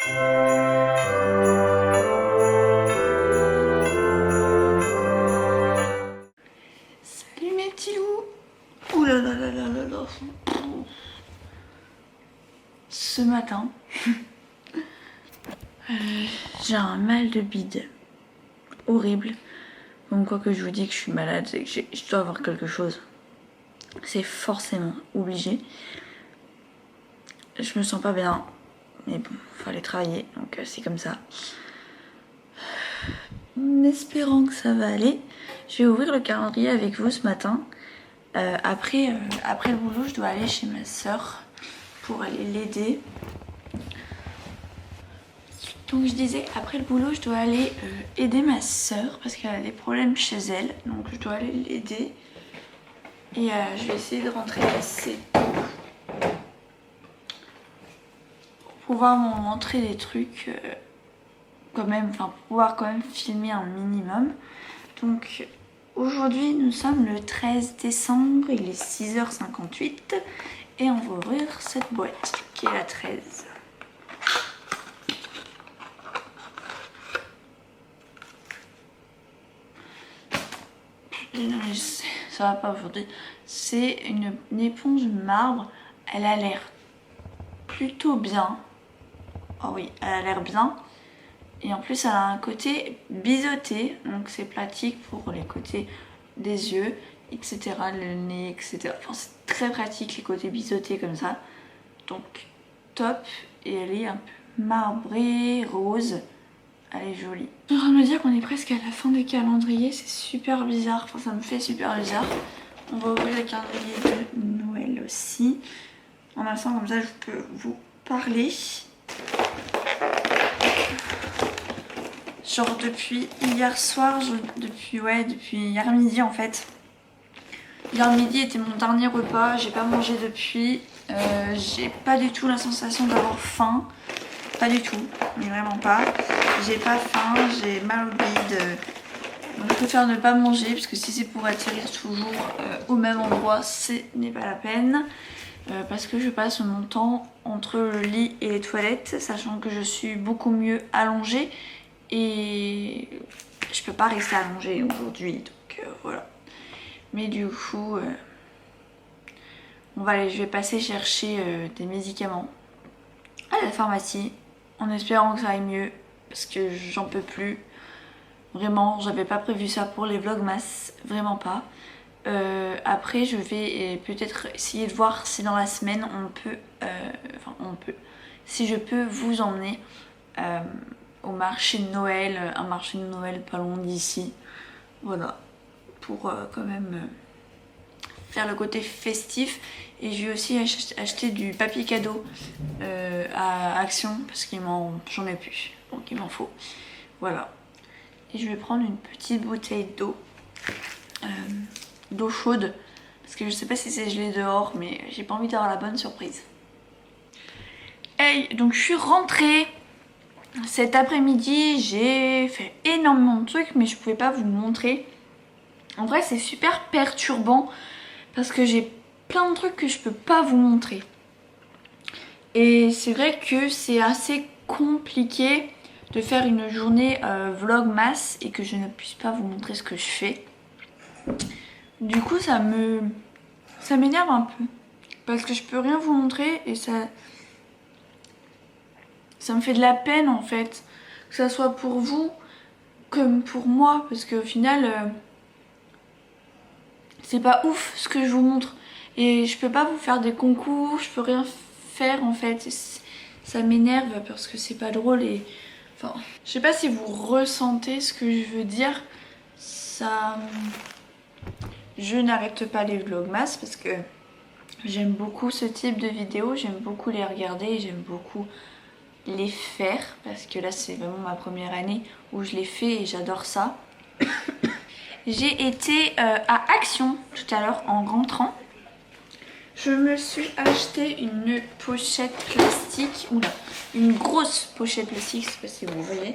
Salut mes petits loups. Ouh là là là là là là. Ce matin, j'ai un mal de bide horrible. Comme quoi que je vous dis que je suis malade, c'est que je dois avoir quelque chose. C'est forcément obligé. Je me sens pas bien, mais bon, fallait travailler, donc c'est comme ça. En espérant que ça va aller, je vais ouvrir le calendrier avec vous ce matin. Après le boulot, je dois aller chez ma soeur pour aller l'aider. Donc je disais, après le boulot, je dois aller aider ma soeur parce qu'elle a des problèmes chez elle. Donc je dois aller l'aider. Et je vais essayer de rentrer assez tôt pour pouvoir me montrer des trucs quand même, enfin pour pouvoir quand même filmer un minimum. Donc aujourd'hui nous sommes le 13 décembre, il est 6h58 et on va ouvrir cette boîte qui est la 13. Ça va pas aujourd'hui. C'est une éponge marbre. Elle a l'air plutôt bien. Oh oui, elle a l'air bien. Et en plus, elle a un côté biseauté. Donc c'est pratique pour les côtés des yeux, etc. Le nez, etc. Enfin, c'est très pratique les côtés biseautés comme ça. Donc top. Et elle est un peu marbrée, rose. Elle est jolie. Je suis en train de me dire qu'on est presque à la fin du calendrier, c'est super bizarre, enfin ça me fait super bizarre. On va ouvrir le calendrier de Noël aussi. En instant comme ça je peux vous parler. Genre depuis hier soir, depuis hier midi en fait. Hier midi était mon dernier repas, j'ai pas mangé depuis. J'ai pas du tout la sensation d'avoir faim. Pas du tout, mais vraiment pas. J'ai pas faim, j'ai mal au bide. Donc je préfère ne pas manger parce que si c'est pour atterrir toujours au même endroit, ce n'est pas la peine. Parce que je passe mon temps entre le lit et les toilettes, sachant que je suis beaucoup mieux allongée et je peux pas rester allongée aujourd'hui. Donc voilà. Mais du coup, je vais passer chercher des médicaments à la pharmacie en espérant que ça aille mieux parce que j'en peux plus. Vraiment, j'avais pas prévu ça pour les vlogmas, vraiment pas. Après, je vais peut-être essayer de voir si dans la semaine si je peux vous emmener au marché de Noël, un marché de Noël pas loin d'ici. Voilà, pour quand même faire le côté festif. Et je vais aussi acheter du papier cadeau à Action parce que j'en ai plus, donc il m'en faut. Voilà. Et je vais prendre une petite bouteille d'eau chaude parce que je sais pas si c'est gelé dehors, mais j'ai pas envie d'avoir la bonne surprise. Hey, donc je suis rentrée cet après-midi, j'ai fait énormément de trucs mais je pouvais pas vous montrer. En vrai c'est super perturbant parce que j'ai plein de trucs que je peux pas vous montrer. Et c'est vrai que c'est assez compliqué de faire une journée vlogmas et que je ne puisse pas vous montrer ce que je fais. Du coup ça m'énerve un peu parce que je peux rien vous montrer et ça me fait de la peine en fait, que ça soit pour vous comme pour moi, parce qu'au final c'est pas ouf ce que je vous montre et je peux pas vous faire des concours, je peux rien faire en fait. Ça m'énerve parce que c'est pas drôle et enfin, je sais pas si vous ressentez ce que je veux dire. Je n'arrête pas les vlogmas parce que j'aime beaucoup ce type de vidéos, j'aime beaucoup les regarder, j'aime beaucoup les faire parce que là c'est vraiment ma première année où je les fais et j'adore ça. J'ai été à Action tout à l'heure en rentrant. Je me suis acheté une pochette plastique, oula, une grosse pochette plastique, je sais pas si vous voyez.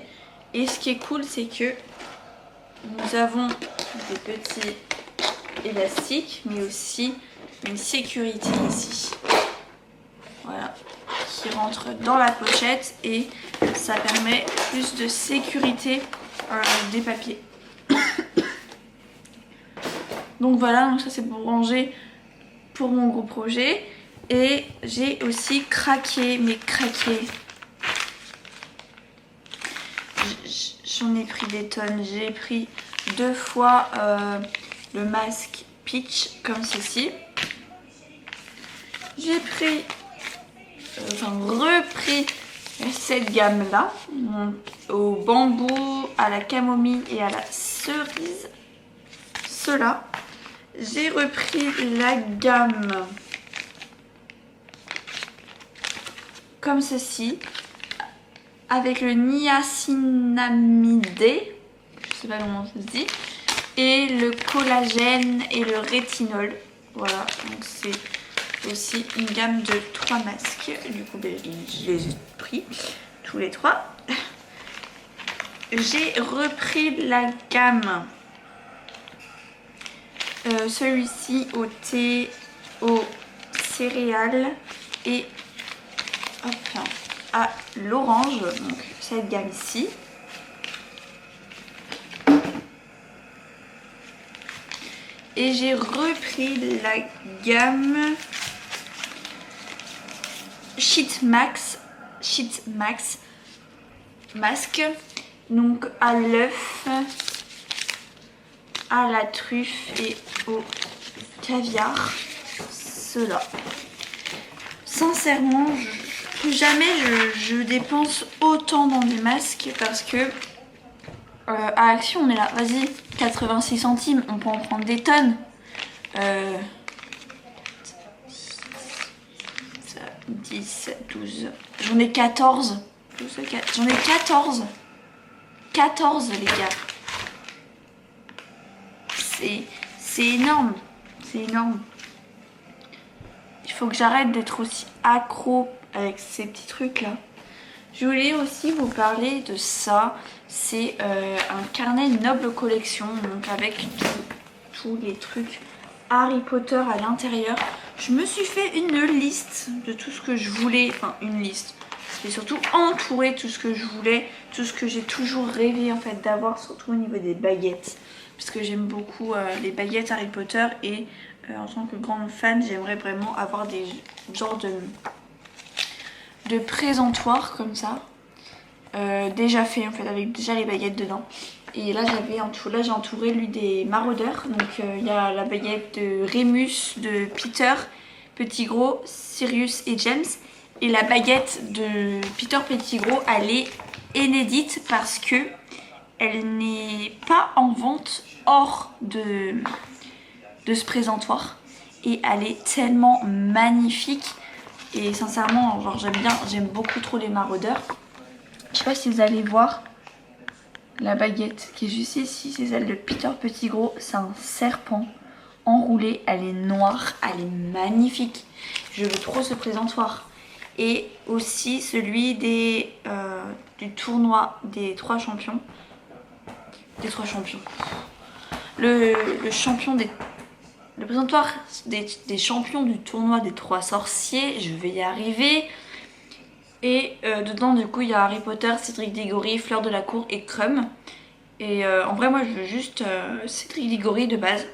Et ce qui est cool, c'est que nous avons des petits élastiques, mais aussi une sécurité ici. Voilà, qui rentre dans la pochette et ça permet plus de sécurité des papiers. Donc voilà, donc ça c'est pour ranger pour mon gros projet. Et j'ai aussi craqué, mais craqué. J'en ai pris des tonnes. J'ai pris 2 fois le masque Peach comme ceci. J'ai pris, repris cette gamme là, au bambou, à la camomille et à la cerise. Cela. J'ai repris la gamme comme ceci, avec le niacinamide, je sais pas comment ça se dit, et le collagène et le rétinol. Voilà, donc c'est aussi une gamme de 3 masques. Du coup, je les ai pris tous les 3. J'ai repris la gamme, celui-ci au thé, aux céréales et hop, à l'orange, donc cette gamme ici. Et j'ai repris la gamme Sheet Max masque, donc à l'œuf, à la truffe et au caviar. Cela. Sincèrement, plus jamais je dépense autant dans des masques parce que à Action on est là, vas-y, 86 centimes, on peut en prendre des tonnes. 10, 12, j'en ai 14. J'en ai 14. 14 les gars. C'est énorme. C'est énorme. Il faut que j'arrête d'être aussi accro avec ces petits trucs là. Je voulais aussi vous parler de ça. C'est un carnet Noble Collection, donc avec tous les trucs Harry Potter à l'intérieur. Je me suis fait une liste de tout ce que je voulais, enfin une liste. J'ai surtout entouré tout ce que je voulais, tout ce que j'ai toujours rêvé en fait d'avoir, surtout au niveau des baguettes. Parce que j'aime beaucoup les baguettes Harry Potter et en tant que grande fan, j'aimerais vraiment avoir des genres de présentoirs comme ça. Déjà fait en fait, avec déjà les baguettes dedans. Et là j'ai entouré lui des maraudeurs. Donc il y a la baguette de Remus, de Peter, Petit Gros, Sirius et James. Et la baguette de Peter Petit Gros, elle est inédite parce que elle n'est pas en vente hors de ce présentoir. Et elle est tellement magnifique. Et sincèrement, genre j'aime beaucoup trop les maraudeurs. Je sais pas si vous allez voir la baguette qui est juste ici, c'est celle de Peter Petit Gros. C'est un serpent enroulé, elle est noire, elle est magnifique. Je veux trop ce présentoir. Et aussi celui du tournoi des 3 champions. Le présentoir des champions du tournoi des 3 sorciers, je vais y arriver. Et dedans du coup il y a Harry Potter, Cédric Diggory, Fleur de la Cour et Krum. Et en vrai moi je veux juste Cédric Diggory de base.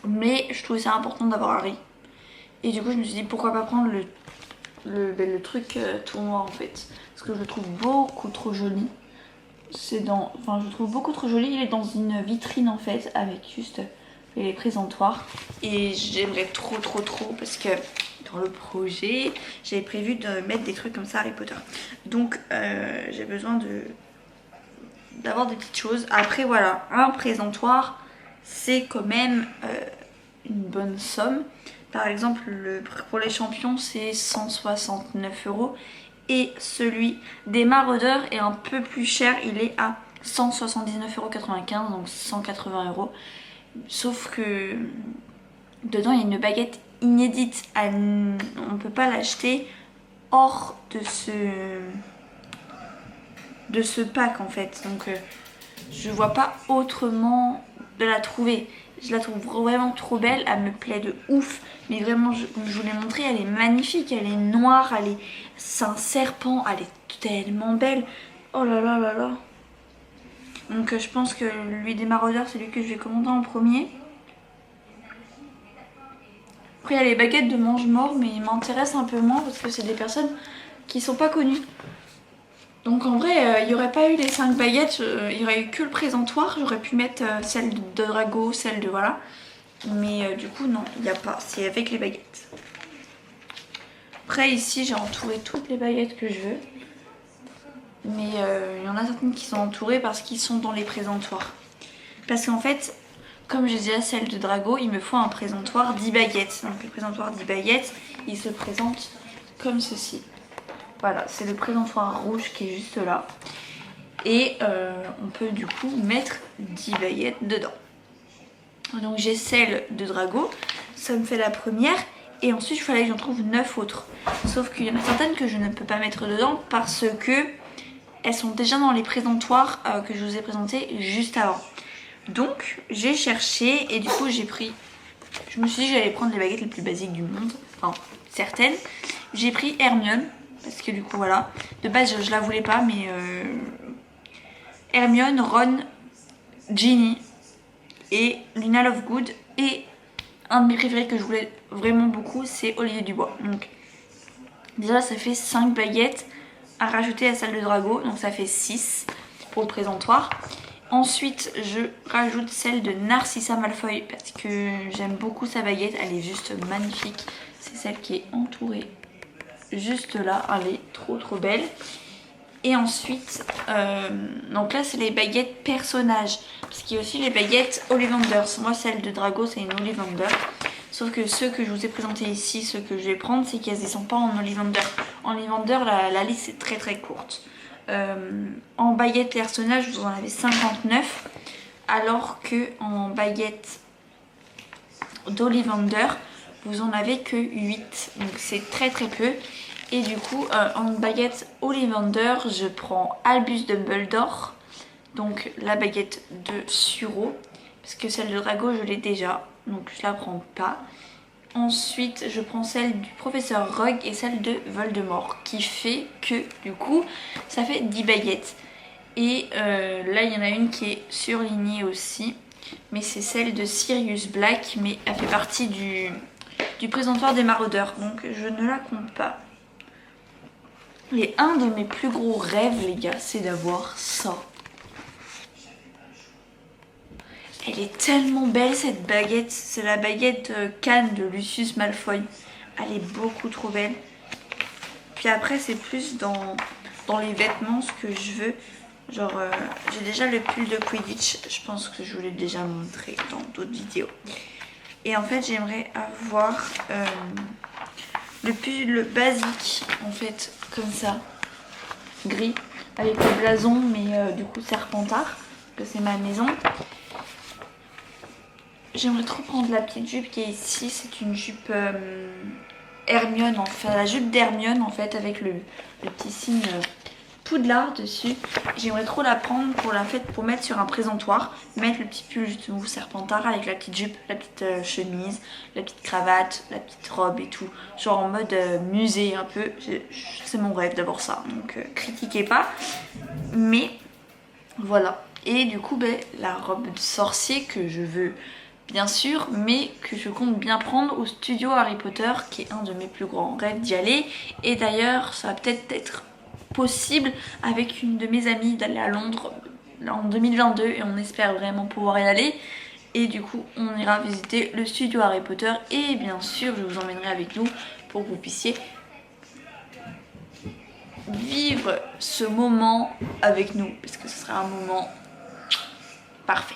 Mais je trouvais ça important d'avoir Harry. Et du coup je me suis dit pourquoi pas prendre le truc tournoi en fait. Parce que je le trouve beaucoup trop joli. Je le trouve beaucoup trop joli. Il est dans une vitrine en fait avec juste les présentoirs. Et j'aimerais trop parce que dans le projet j'avais prévu de mettre des trucs comme ça Harry Potter. Donc j'ai besoin d'avoir des petites choses. Après voilà, un présentoir c'est quand même une bonne somme. Par exemple pour les champions c'est 169 €. Et celui des maraudeurs est un peu plus cher, il est à 179,95 €, donc 180 €. Sauf que dedans il y a une baguette inédite, on ne peut pas l'acheter hors de ce pack en fait. Donc je vois pas autrement de la trouver. Je la trouve vraiment trop belle, elle me plaît de ouf. Mais vraiment, comme je vous l'ai montré, elle est magnifique, elle est noire, c'est un serpent, elle est tellement belle. Oh là là là là. Donc je pense que lui des maraudeurs, c'est lui que je vais commander en premier. Après il y a les baguettes de mange-mort, mais ils m'intéressent un peu moins parce que c'est des personnes qui sont pas connues. Donc en vrai, il n'y aurait pas eu les 5 baguettes, il n'y aurait eu que le présentoir. J'aurais pu mettre celle de Drago, celle de voilà. Mais du coup non, il n'y a pas, c'est avec les baguettes. Après ici j'ai entouré toutes les baguettes que je veux. Mais il y en a certaines qui sont entourées parce qu'ils sont dans les présentoirs. Parce qu'en fait, comme j'ai déjà celle de Drago, il me faut un présentoir 10 baguettes. Donc le présentoir 10 baguettes, il se présente comme ceci. Voilà, c'est le présentoir rouge qui est juste là. Et on peut du coup mettre 10 baguettes dedans. Donc j'ai celle de Drago, ça me fait la première. Et ensuite il fallait que j'en trouve 9 autres. Sauf qu'il y en a certaines que je ne peux pas mettre dedans parce que elles sont déjà dans les présentoirs que je vous ai présentés juste avant. Donc j'ai cherché et du coup j'ai pris... Je me suis dit que j'allais prendre les baguettes les plus basiques du monde. Enfin, certaines. J'ai pris Hermione. Parce que du coup voilà. De base je la voulais pas mais... Hermione, Ron, Ginny et Luna Lovegood. Et un de mes préférés que je voulais vraiment beaucoup, c'est Olivier Dubois. Donc déjà ça fait 5 baguettes à rajouter à celle de Drago. Donc ça fait 6 pour le présentoir. Ensuite je rajoute celle de Narcissa Malfoy parce que j'aime beaucoup sa baguette. Elle est juste magnifique. C'est celle qui est entourée juste là. Elle est trop belle. Et ensuite, donc là c'est les baguettes personnages. Parce qu'il y a aussi les baguettes Ollivanders. Moi celle de Drago c'est une Ollivander. Sauf que ceux que je vous ai présentés ici, ceux que je vais prendre, c'est qu'elles ne sont pas en Ollivander. En Ollivander la liste est très courte. En baguettes personnages vous en avez 59. Alors que en baguettes d'Ollivander vous en avez que 8. Donc c'est très peu. Et du coup, en baguette Ollivander, je prends Albus Dumbledore, donc la baguette de Suro, parce que celle de Drago, je l'ai déjà, donc je la prends pas. Ensuite, je prends celle du professeur Rogue et celle de Voldemort, qui fait que, du coup, ça fait 10 baguettes. Et là, il y en a une qui est surlignée aussi, mais c'est celle de Sirius Black, mais elle fait partie du présentoir des maraudeurs, donc je ne la compte pas. Et un de mes plus gros rêves, les gars, c'est d'avoir ça. Elle est tellement belle cette baguette. C'est la baguette Cannes de Lucius Malfoy. Elle est beaucoup trop belle. Puis après, c'est plus dans les vêtements ce que je veux. Genre, j'ai déjà le pull de Quidditch. Je pense que je vous l'ai déjà montré dans d'autres vidéos. Et en fait, j'aimerais avoir le pull basique, en fait, comme ça, gris, avec le blason, mais du coup serpentard, que c'est ma maison. J'aimerais trop prendre la petite jupe qui est ici. C'est une jupe Hermione, enfin la jupe d'Hermione en fait, avec le petit signe Poudlard dessus. J'aimerais trop la prendre pour mettre sur un présentoir, mettre le petit pull justement serpentard avec la petite jupe, la petite chemise, la petite cravate, la petite robe et tout, genre en mode musée un peu. C'est mon rêve d'avoir ça, donc critiquez pas, mais voilà. Et du coup la robe de sorcier que je veux bien sûr, mais que je compte bien prendre au studio Harry Potter, qui est un de mes plus grands rêves d'y aller. Et d'ailleurs ça va peut-être être possible avec une de mes amies d'aller à Londres en 2022 et on espère vraiment pouvoir y aller. Et du coup on ira visiter le studio Harry Potter et bien sûr je vous emmènerai avec nous pour que vous puissiez vivre ce moment avec nous, parce que ce sera un moment parfait.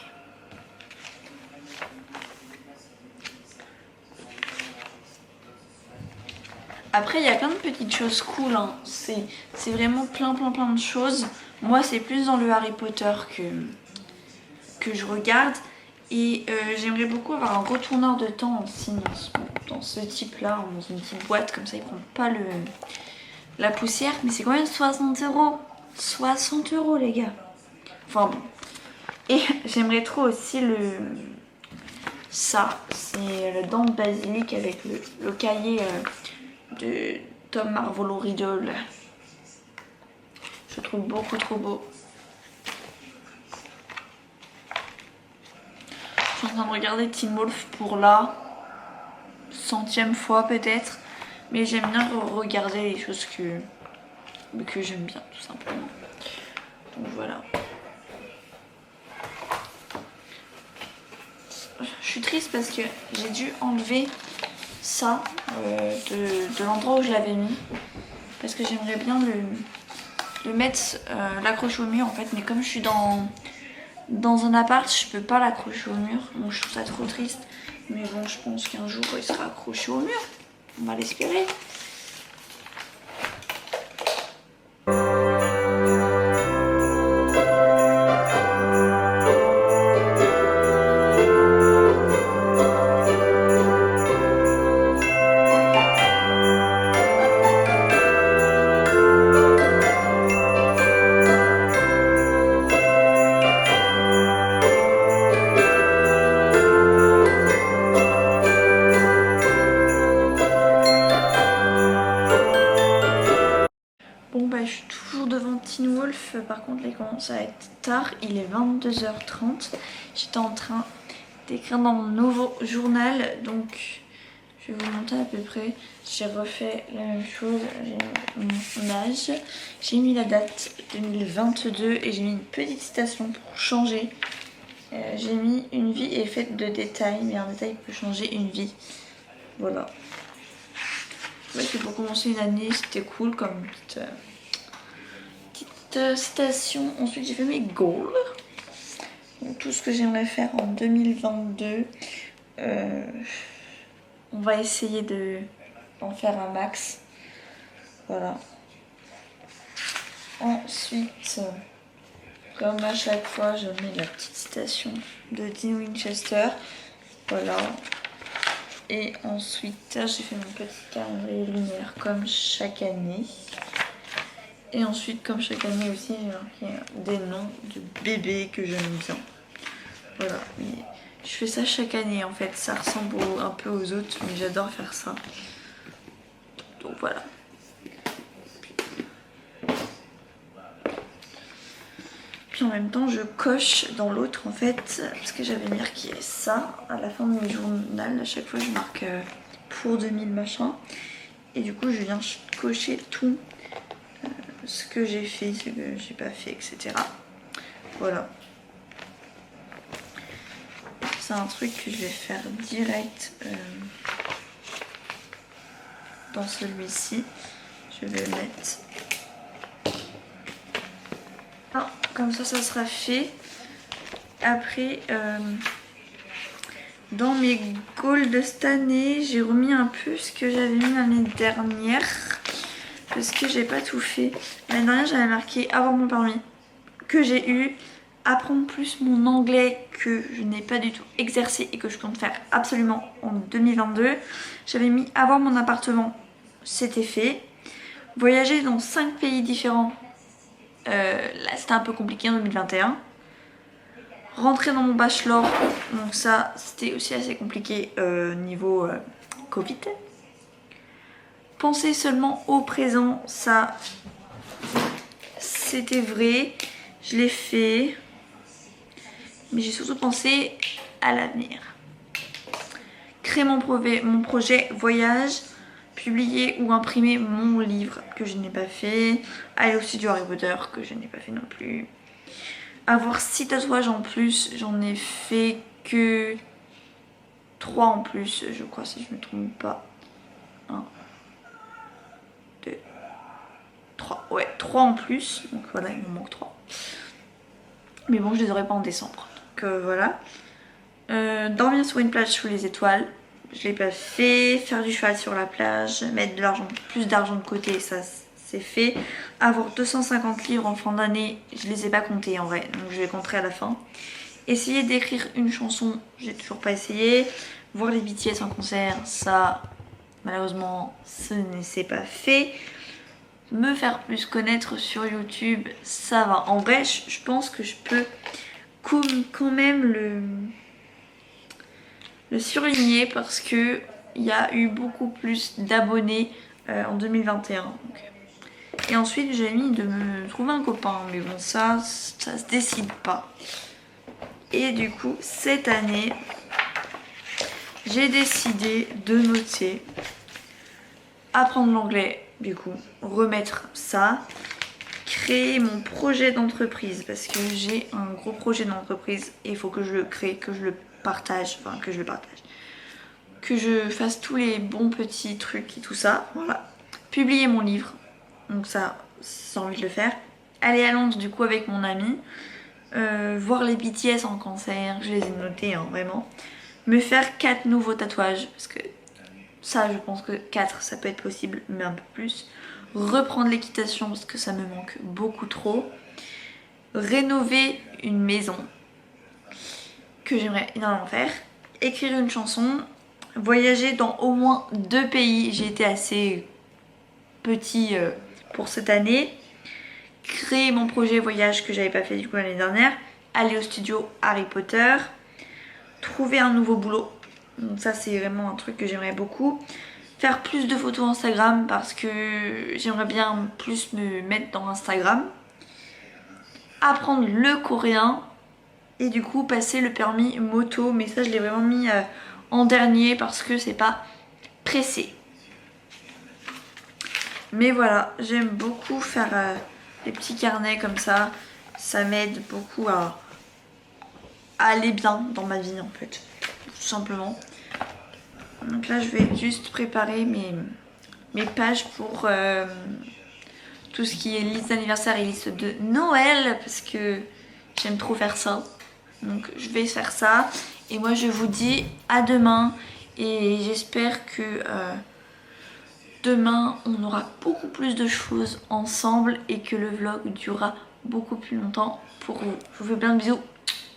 Après il y a plein de petites choses cool, hein. C'est vraiment plein de choses. Moi c'est plus dans le Harry Potter que je regarde. Et j'aimerais beaucoup avoir un retourneur de temps aussi dans ce type là, dans une petite boîte, comme ça il prend pas la poussière. Mais c'est quand même 60 €. 60 € les gars. Enfin bon. Et j'aimerais trop aussi ça, c'est le dent de basilic avec le cahier de Tom Marvolo Riddle. Je le trouve beaucoup trop beau. Je suis en train de regarder Teen Wolf pour la 100e fois peut-être. Mais j'aime bien regarder les choses que j'aime bien tout simplement. Donc voilà. Je suis triste parce que j'ai dû enlever ça de l'endroit où je l'avais mis. Parce que j'aimerais bien le mettre, l'accrocher au mur en fait. Mais comme je suis dans un appart, je peux pas l'accrocher au mur. Donc je trouve ça trop triste. Mais bon, je pense qu'un jour il sera accroché au mur. On va l'espérer. Bon bah je suis toujours devant Teen Wolf, par contre il commence à être tard, il est 22h30. J'étais en train d'écrire dans mon nouveau journal, donc je vais vous montrer à peu près. J'ai refait la même chose, j'ai mis mon âge, j'ai mis la date 2022 et j'ai mis une petite citation pour changer. J'ai mis une vie est faite de détails, mais un détail peut changer une vie. Voilà. Ouais, c'est pour commencer une année, c'était cool comme petite citation. Ensuite j'ai fait mes goals. Donc, tout ce que j'aimerais faire en 2022. On va essayer d'en faire un max. Voilà. Ensuite, comme à chaque fois, je mets la petite citation de Dean Winchester. Voilà. Et ensuite, j'ai fait mon petit calendrier lunaire comme chaque année. Et ensuite, comme chaque année aussi, j'ai marqué des noms de bébés que j'aime bien. Voilà. Mais je fais ça chaque année en fait. Ça ressemble un peu aux autres, mais j'adore faire ça. Donc voilà. Puis en même temps, je coche dans l'autre en fait, parce que j'avais marqué ça à la fin de mes journal. À chaque fois, je marque pour 2000 machin. Et du coup, je viens cocher tout ce que j'ai fait, ce que j'ai pas fait, etc. Voilà. C'est un truc que je vais faire direct dans celui-ci. Je vais le mettre. Ah, comme ça sera fait. Après, dans mes goals de cette année, j'ai remis un peu ce que j'avais mis l'année dernière. Parce que j'ai pas tout fait. L'année dernière, j'avais marqué avoir mon permis, que j'ai eu. Apprendre plus mon anglais, que je n'ai pas du tout exercé et que je compte faire absolument en 2022. J'avais mis avoir mon appartement, c'était fait. Voyager dans 5 pays différents, là c'était un peu compliqué en 2021. Rentrer dans mon bachelor, donc ça c'était aussi assez compliqué niveau Covid. Penser seulement au présent, ça c'était vrai, je l'ai fait. Mais j'ai surtout pensé à l'avenir. Créer mon projet voyage, publier ou imprimer mon livre que je n'ai pas fait, aller au studio Harry Potter que je n'ai pas fait non plus, avoir 6 tatouages en plus, j'en ai fait que 3 en plus, je crois si je ne me trompe pas. 1, 2, 3, ouais 3 en plus, donc voilà il me manque 3. Mais bon je les aurai pas en décembre. Voilà. Dormir sur une plage sous les étoiles, je l'ai pas fait. Faire du cheval sur la plage, mettre plus d'argent de côté, ça c'est fait. Avoir 250 livres en fin d'année, je les ai pas comptés en vrai, donc je les compterai à la fin. Essayer d'écrire une chanson, j'ai toujours pas essayé. Voir les BTS en concert, ça malheureusement ce ne s'est pas fait. Me faire plus connaître sur YouTube, ça va. En vrai, je pense que je peux quand même le surligner parce que il y a eu beaucoup plus d'abonnés en 2021. Donc. Et ensuite j'ai mis de me trouver un copain, mais bon ça se décide pas. Et du coup cette année j'ai décidé de noter, apprendre l'anglais, du coup remettre ça, créer mon projet d'entreprise parce que j'ai un gros projet d'entreprise et il faut que je le crée, que je le partage, que je fasse tous les bons petits trucs et tout ça, voilà. Publier mon livre, donc ça j'ai envie de le faire. Aller à Londres du coup avec mon ami, voir les BTS en concert, je les ai notés hein, vraiment. Me faire 4 nouveaux tatouages, parce que ça je pense que 4 ça peut être possible, mais un peu plus. Reprendre l'équitation parce que ça me manque beaucoup trop. Rénover une maison que j'aimerais énormément faire. Écrire une chanson. Voyager dans au moins 2 pays. J'ai été assez petit pour cette année. Créer mon projet voyage que j'avais pas fait du coup l'année dernière. Aller au studio Harry Potter. Trouver un nouveau boulot. Donc ça c'est vraiment un truc que j'aimerais beaucoup. Faire plus de photos Instagram parce que j'aimerais bien plus me mettre dans Instagram. Apprendre le coréen et du coup passer le permis moto, mais ça je l'ai vraiment mis en dernier parce que c'est pas pressé. Mais voilà, j'aime beaucoup faire des petits carnets comme ça m'aide beaucoup à aller bien dans ma vie en fait, tout simplement. Donc là je vais juste préparer mes pages pour tout ce qui est liste d'anniversaire et liste de Noël parce que j'aime trop faire ça. Donc je vais faire ça et moi je vous dis à demain et j'espère que demain on aura beaucoup plus de choses ensemble et que le vlog durera beaucoup plus longtemps pour vous. Je vous fais plein de bisous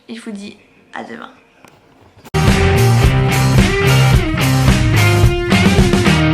et je vous dis à demain.